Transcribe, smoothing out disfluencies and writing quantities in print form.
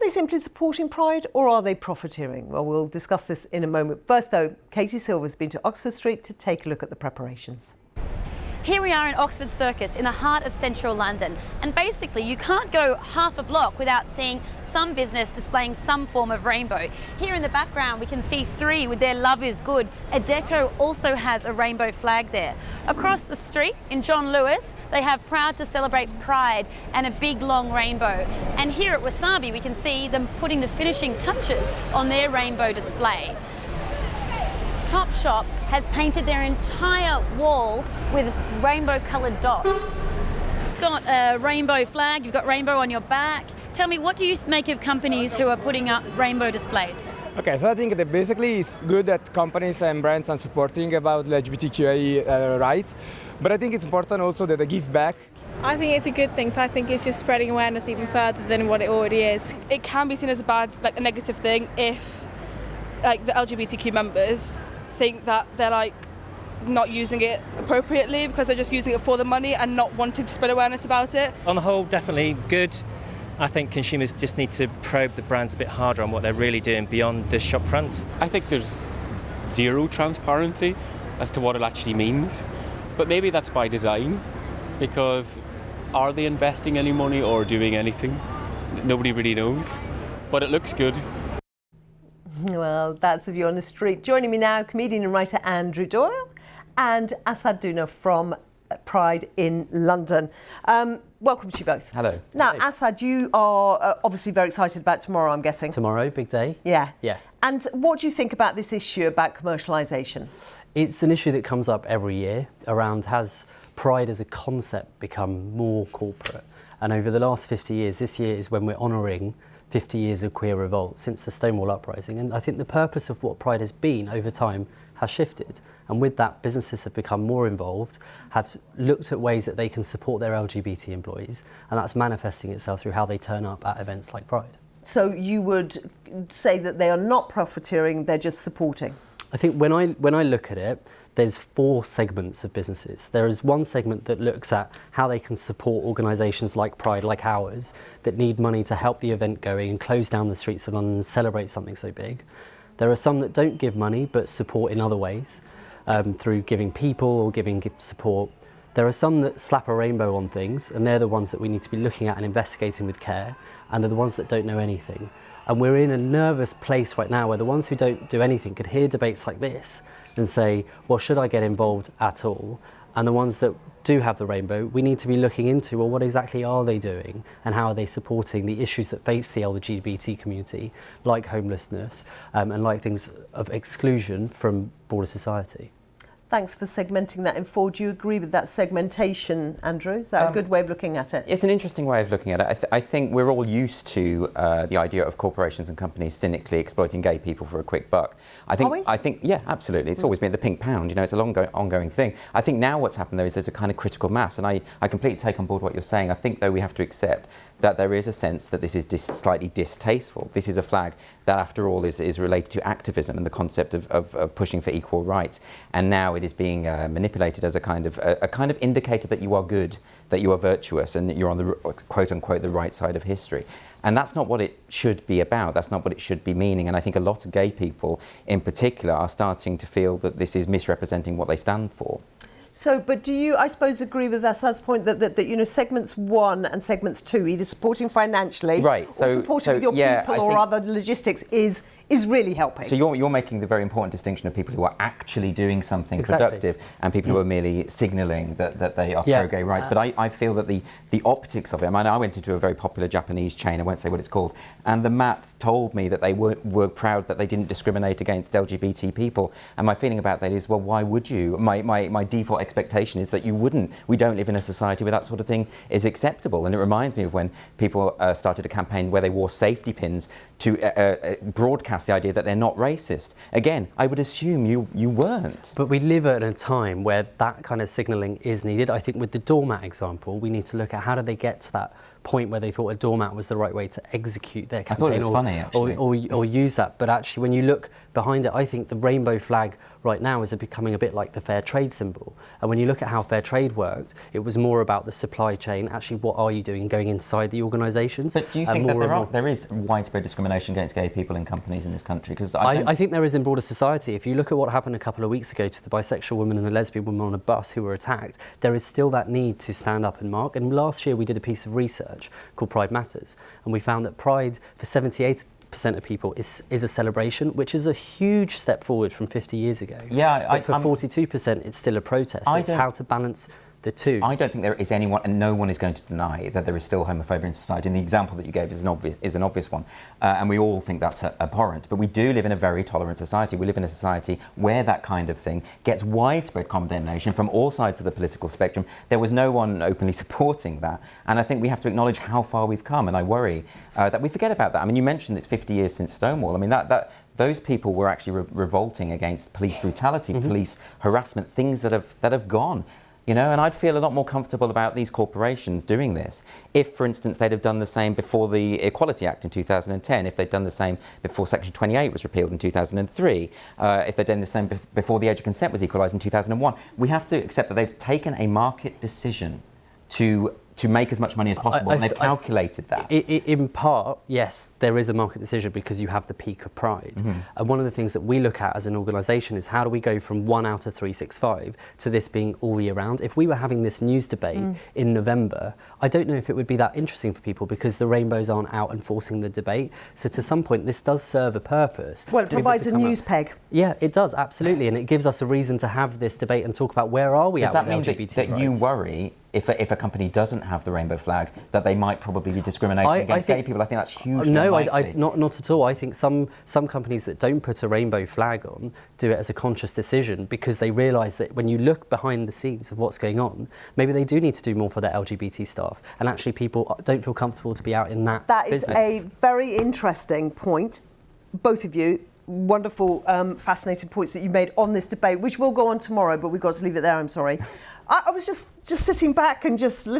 Are they simply supporting Pride or are they profiteering? Well, we'll discuss this in a moment. First though, Katie Silver's been to Oxford Street to take a look at the preparations. Here we are in Oxford Circus in the heart of central London, and basically you can't go half a block without seeing some business displaying some form of rainbow. Here in the background we can see Three with their Love is Good. Adecco also has a rainbow flag there. Across the street in John Lewis they have Proud to Celebrate Pride and a big long rainbow. And here at Wasabi we can see them putting the finishing touches on their rainbow display. Topshop has painted their entire walls with rainbow coloured dots. You've got a rainbow flag, you've got rainbow on your back. Tell me, what do you make of companies who are putting up rainbow displays? Okay, so I think that basically it's good that companies and brands are supporting about LGBTQI rights, but I think it's important also that they give back. I think it's a good thing, so I think it's just spreading awareness even further than what it already is. It can be seen as a negative thing if the LGBTQ members think that they're not using it appropriately because they're just using it for the money and not wanting to spread awareness about it. On the whole, definitely good. I think consumers just need to probe the brands a bit harder on what they're really doing beyond the shop front. I think there's zero transparency as to what it actually means, but maybe that's by design, because are they investing any money or doing anything? Nobody really knows, but it looks good. Well, that's the view on the street. Joining me now, comedian and writer Andrew Doyle and Asad Duna from Pride in London. Welcome to you both. Hello. Now, Hey. Asad, you are obviously very excited about tomorrow, I'm guessing. Tomorrow, big day. Yeah. Yeah. And what do you think about this issue about commercialisation? It's an issue that comes up every year around, has Pride as a concept become more corporate? And over the last 50 years, this year is when we're honouring 50 years of queer revolt since the Stonewall Uprising. And I think the purpose of what Pride has been over time has shifted. And with that, businesses have become more involved, have looked at ways that they can support their LGBT employees, and that's manifesting itself through how they turn up at events like Pride. So you would say that they are not profiteering, they're just supporting? I think when I look at it, there's four segments of businesses. There is one segment that looks at how they can support organisations like Pride, like ours, that need money to help the event going and close down the streets of London and celebrate something so big. There are some that don't give money but support in other ways, through giving people or giving support. There are some that slap a rainbow on things, and they're the ones that we need to be looking at and investigating with care, and they're the ones that don't know anything. And we're in a nervous place right now where the ones who don't do anything could hear debates like this and say, well, should I get involved at all? And the ones that do have the rainbow, we need to be looking into, well, what exactly are they doing and how are they supporting the issues that face the LGBT community, like homelessness and like things of exclusion from broader society. Thanks for segmenting that in four. Do you agree with that segmentation, Andrew? Is that a good way of looking at it? It's an interesting way of looking at it. I think we're all used to the idea of corporations and companies cynically exploiting gay people for a quick buck. I think, yeah, absolutely. It's always been the pink pound. You know, it's a long ongoing thing. I think now what's happened though is there's a kind of critical mass, and I completely take on board what you're saying. I think though we have to accept that there is a sense that this is slightly distasteful. This is a flag that, after all, is related to activism and the concept of pushing for equal rights. And now it is being manipulated as a kind of indicator that you are good, that you are virtuous, and that you're on the quote unquote the right side of history. And that's not what it should be about. That's not what it should be meaning. And I think a lot of gay people, in particular, are starting to feel that this is misrepresenting what they stand for. So, but do you, I suppose, agree with Asad's point that you know, segments 1 and segments 2, either supporting financially, right, or supporting with your people or other logistics, is really helping? So you're making the very important distinction of people who are actually doing something productive and people who are merely signalling that they are pro-gay rights. But I feel that the optics of it, I mean, I went into a very popular Japanese chain, I won't say what it's called, and the mat told me that they were proud that they didn't discriminate against LGBT people. And my feeling about that is, well, why would you? My default expectation is that you wouldn't. We don't live in a society where that sort of thing is acceptable. And it reminds me of when people started a campaign where they wore safety pins to broadcast the idea that they're not racist. Again, I would assume you weren't. But we live at a time where that kind of signalling is needed. I think with the doormat example, we need to look at how did they get to that point where they thought a doormat was the right way to execute their campaign. I thought it was funny, actually. Or use that. But actually, when you look behind it, I think the rainbow flag right now is becoming a bit like the fair trade symbol. And when you look at how fair trade worked, it was more about the supply chain. Actually, what are you doing going inside the organisations? But do you think that there is widespread discrimination against gay people in companies in this country? Because I think there is in broader society. If you look at what happened a couple of weeks ago to the bisexual woman and the lesbian woman on a bus who were attacked, there is still that need to stand up and mark. And last year we did a piece of research called Pride Matters, and we found that Pride for 78% of people is a celebration, which is a huge step forward from 50 years ago. Yeah, but for 42%, it's still a protest. It's how to balance the two. I don't think there is anyone, and no one is going to deny that there is still homophobia in society. And the example that you gave is an obvious one, and we all think that's abhorrent. But we do live in a very tolerant society. We live in a society where that kind of thing gets widespread condemnation from all sides of the political spectrum. There was no one openly supporting that, and I think we have to acknowledge how far we've come. And I worry that we forget about that. I mean, you mentioned it's 50 years since Stonewall. I mean, those people were actually revolting against police brutality, police harassment, things that have gone. You know, and I'd feel a lot more comfortable about these corporations doing this if, for instance, they'd have done the same before the Equality Act in 2010, if they'd done the same before Section 28 was repealed in 2003, if they'd done the same before the age of consent was equalised in 2001. We have to accept that they've taken a market decision to make as much money as possible, and they've calculated that. In part, yes, there is a market decision because you have the peak of Pride. And one of the things that we look at as an organisation is how do we go from 1 out of 365 to this being all year round? If we were having this news debate in November, I don't know if it would be that interesting for people because the rainbows aren't out and forcing the debate. So to some point, this does serve a purpose. Well, it provides a news peg. Yeah, it does, absolutely. And it gives us a reason to have this debate and talk about where are we at with LGBT rights. Does that mean that you worry if a company doesn't have the rainbow flag, that they might probably be discriminating against gay people? I think that's hugely unlikely. No, not at all. I think some companies that don't put a rainbow flag on do it as a conscious decision because they realise that when you look behind the scenes of what's going on, maybe they do need to do more for their LGBT staff, and actually people don't feel comfortable to be out in that business. That is a very interesting point, both of you. Wonderful, fascinating points that you made on this debate, which will go on tomorrow, but we've got to leave it there, I'm sorry. I was just sitting back and just listening